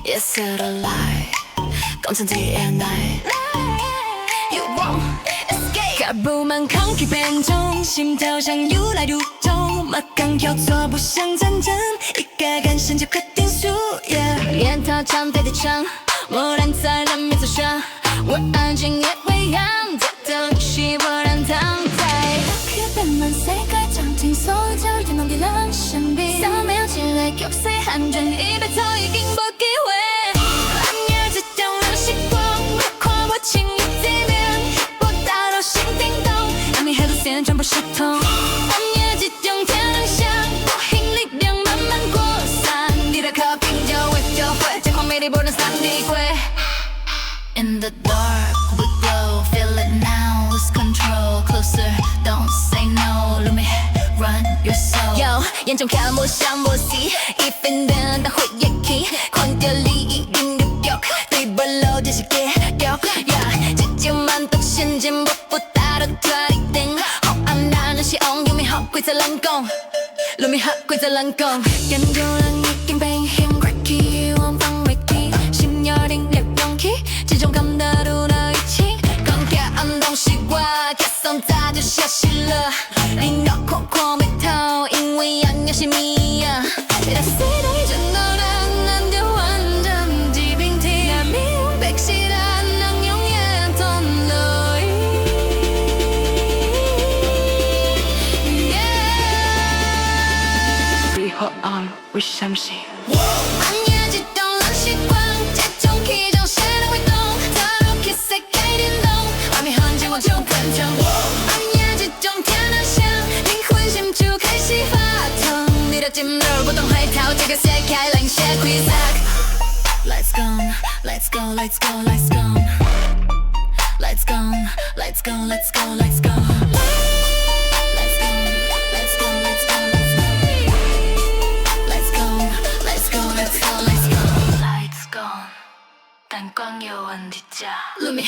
Yes, it's a lie. 깜짝 DNA. You won't escape. 该布满抗拒变种，心跳像如来如钟，马刚跳错不像战争，一个眼神就可定数。沿他唱对的唱，蓦然在人面走向，我安静也会让这东西蓦然躺在。그 빛난 색깔 장팅 소절 연한 뒤랑 신비 싸매지의 격세 한 장 입에 더 이긴 법 기회 안녕这种人习惯跨我情侣地面不打扰心叮咚让你黑的线全部是痛安녕这种天然像无形力量慢慢扩散你的靠近就会就会这ความ美丽不能三 D 轨 In the dark, we glow. Feel it now, lose control. Closer, don't say no. Let me run your soul. Yo,眼中看我像我 see， 一分的大会也 key， 狂掉利益引流掉，对不漏这是给掉。Yeah， 直接满足现金，我不打到特地定。好安那那些 on， 有没好规则冷宫，路面好规则冷宫。眼中人已经被嫌 cracky， 往方位踢，心有定流勇气，这种感的路的一起，刚看安东西瓜，开送早就消息了，你脑壳壳没头，因为样样是谜呀。那谁都真的难就完整疾病体，那命运被期待能永远同乐。以后爱会相信。安静这种人习惯，这种气场谁都会懂，踏入 kiss 世界颠动，外面很近我就跟着。安静这种天然像灵魂深处开始发痛，你的节奏不懂回头，这个世界冷血溃散。Let's go, let's go, let's go, let's go. Let's go, let's go, let's go, let's go. Let's go, let's go, let's go, let's go. Let's go, let's go, let's go, let's go. Lights gone. 灯光有问题加。路面。